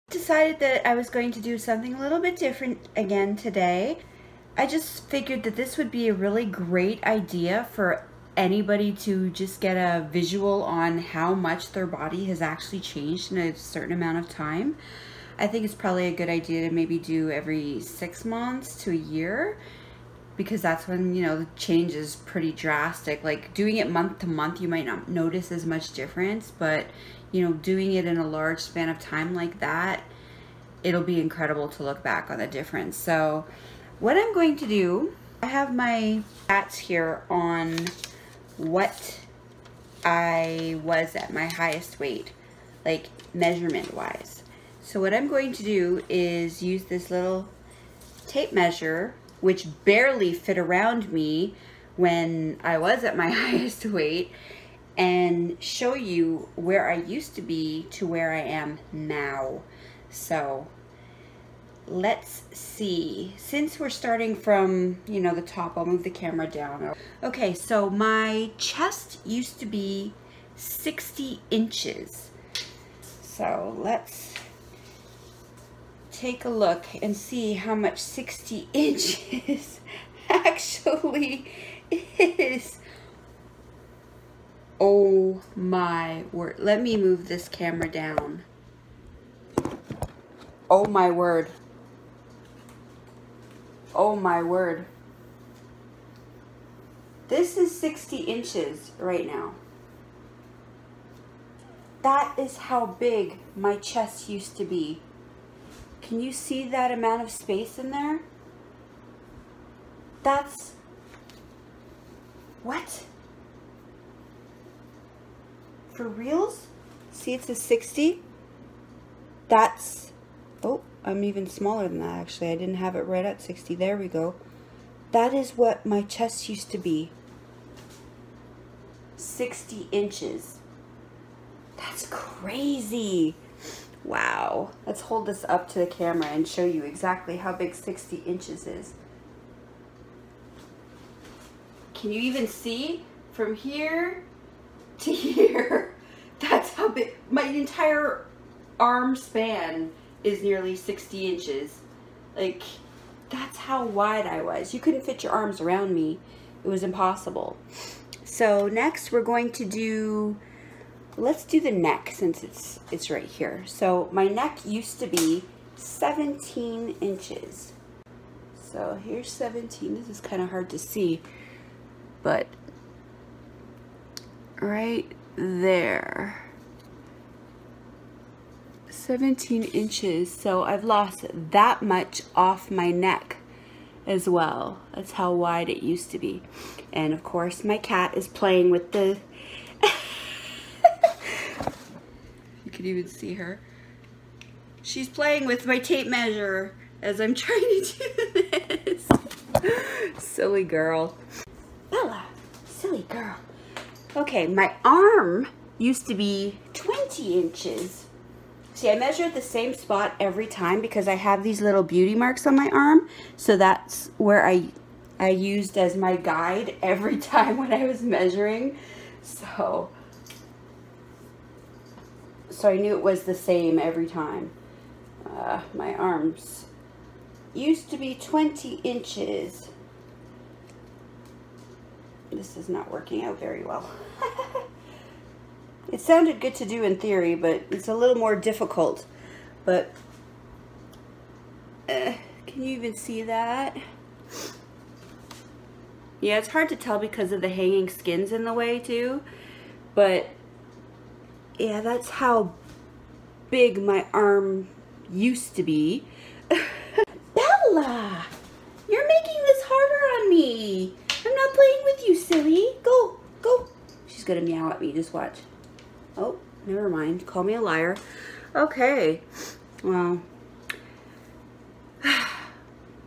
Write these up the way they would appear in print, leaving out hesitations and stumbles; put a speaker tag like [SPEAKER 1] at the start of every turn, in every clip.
[SPEAKER 1] Decided that I was going to do something a little bit different again today. I just figured that this would be a really great idea for anybody to just get a visual on how much their body has actually changed in a certain amount of time. I think it's probably a good idea to maybe do every 6 months to a year, because that's when, the change is pretty drastic. Like doing it month to month, you might not notice as much difference, but doing it in a large span of time like that, it'll be incredible to look back on the difference. So what I'm going to do, I have my stats here on what I was at my highest weight, like measurement wise. So what I'm going to do is use this little tape measure, which barely fit around me when I was at my highest weight, and show you where I used to be to where I am now. So let's see. Since we're starting from, the top, I'll move the camera down. Okay, so my chest used to be 60 inches. So let's take a look and see how much 60 inches actually is. Oh my word. Let me move this camera down. Oh my word. Oh my word. This is 60 inches right now. That is how big my chest used to be. Can you see that amount of space in there? That's... what? For reals? See, it's a 60. That's... oh, I'm even smaller than that actually. I didn't have it right at 60. There we go. That is what my chest used to be. 60 inches. That's crazy. Wow. Let's hold this up to the camera and show you exactly how big 60 inches is. Can you even see from here to here? That's how big. My entire arm span is nearly 60 inches. Like, that's how wide I was. You couldn't fit your arms around me. It was impossible. So next we're going to do, let's do the neck since it's right here. So my neck used to be 17 inches. So here's 17. This is kind of hard to see, but right there, 17 inches. So I've lost that much off my neck as well. That's how wide it used to be. And of course my cat is playing with the you can even see her. She's playing with my tape measure as I'm trying to do this. Silly girl. Bella, silly girl. Okay, my arm used to be 20 inches. See, I measure at the same spot every time because I have these little beauty marks on my arm. So that's where I used as my guide every time when I was measuring. So I knew it was the same every time. My arms used to be 20 inches. This is not working out very well. It sounded good to do in theory, but it's a little more difficult. But can you even see that? Yeah, it's hard to tell because of the hanging skins in the way too. But yeah, that's how big my arm used to be. Bella, you're making this harder on me. I'm not playing with you, silly. Go, go. She's gonna meow at me, just watch. Oh, never mind. Call me a liar. Okay, well,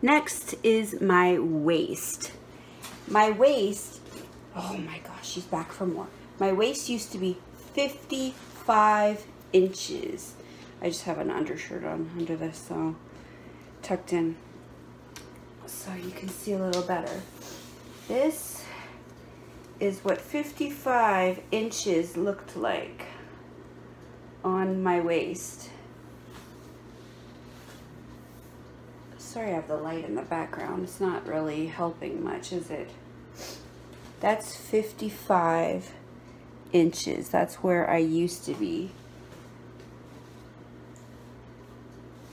[SPEAKER 1] next is my waist. My waist, oh my gosh, she's back for more. My waist used to be 55 inches. I just have an undershirt on under this, so tucked in, so you can see a little better. This is what 55 inches looked like on my waist. Sorry I have the light in the background. It's not really helping much, is it? That's 55 inches. That's where I used to be.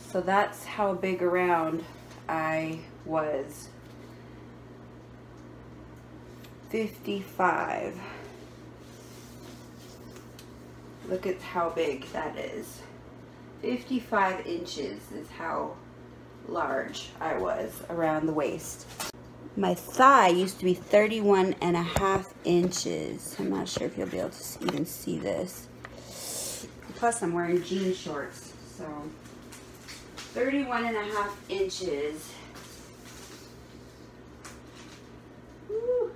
[SPEAKER 1] So that's how big around I was. 55. Look at how big that is. 55 inches is how large I was around the waist. My thigh used to be 31.5 inches. I'm not sure if you'll be able to even see this. Plus I'm wearing jean shorts, so 31.5 inches. Woo.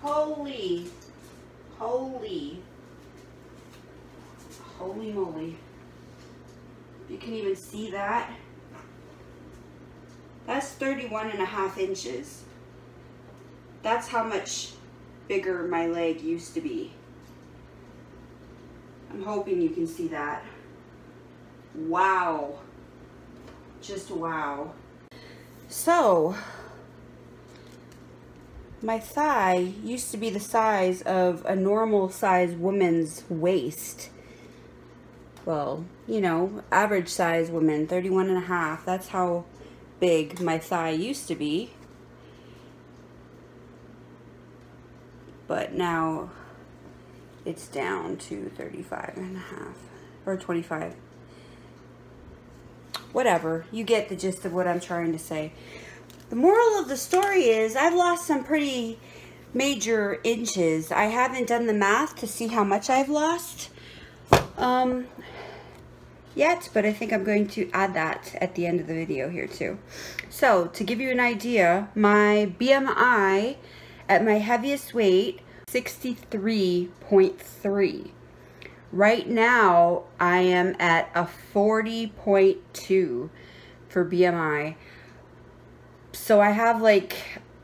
[SPEAKER 1] Holy moly. You can even see that. That's 31.5 inches. That's how much bigger my leg used to be. I'm hoping you can see that. Wow. Just wow. So, my thigh used to be the size of a normal size woman's waist. Well, you know, average size woman, 31.5. That's how big my thigh used to be. But now it's down to 35.5 or 25. Whatever, you get the gist of what I'm trying to say. The moral of the story is I've lost some pretty major inches. I haven't done the math to see how much I've lost yet, but I think I'm going to add that at the end of the video here too. So to give you an idea, my BMI at my heaviest weight, 63.3. Right now I am at a 40.2 for BMI. So I have like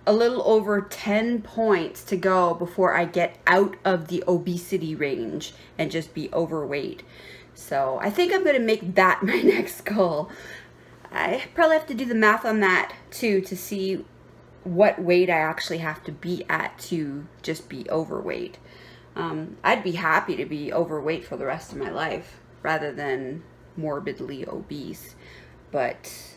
[SPEAKER 1] a little over 10 points to go before I get out of the obesity range and just be overweight. So I think I'm going to make that my next goal. I probably have to do the math on that too to see what weight I actually have to be at to just be overweight. I'd be happy to be overweight for the rest of my life rather than morbidly obese. But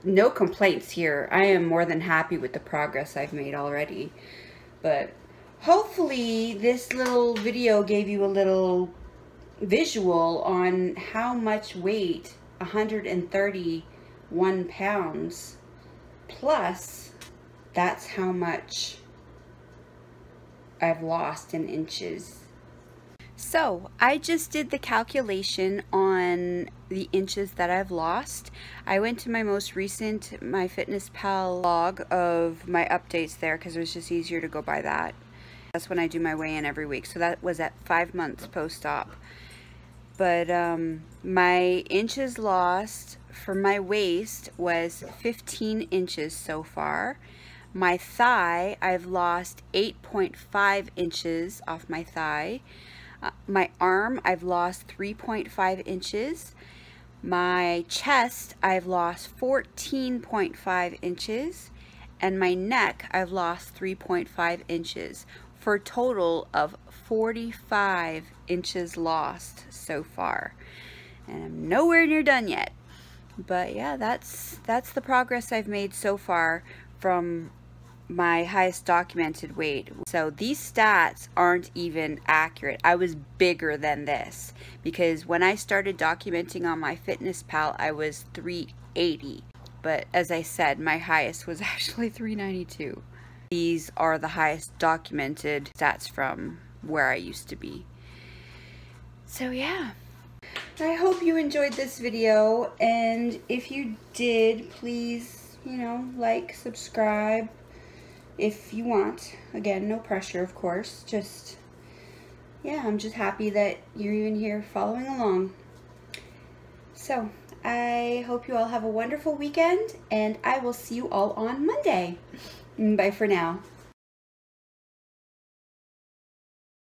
[SPEAKER 1] no complaints here. I am more than happy with the progress I've made already. But hopefully this little video gave you a little visual on how much weight 131 pounds plus that's how much I've lost in inches. So I just did the calculation on the inches that I've lost. I went to my most recent MyFitnessPal log of my updates there because it was just easier to go by that. That's when I do my weigh-in every week. So that was at 5 months post-op. But my inches lost for my waist was 15 inches so far. My thigh, I've lost 8.5 inches off my thigh. My arm, I've lost 3.5 inches. My chest, I've lost 14.5 inches. And my neck, I've lost 3.5 inches. For a total of 45 inches lost so far. And I'm nowhere near done yet. But yeah, that's the progress I've made so far from my highest documented weight. So these stats aren't even accurate. I was bigger than this because when I started documenting on MyFitnessPal, I was 380. But as I said, my highest was actually 392. These are the highest documented stats from where I used to be. So yeah, I hope you enjoyed this video, and if you did, please, you know, like, subscribe if you want. Again, no pressure, of course. Just, yeah, I'm just happy that you're even here following along. So, I hope you all have a wonderful weekend, and I will see you all on Monday. Bye for now.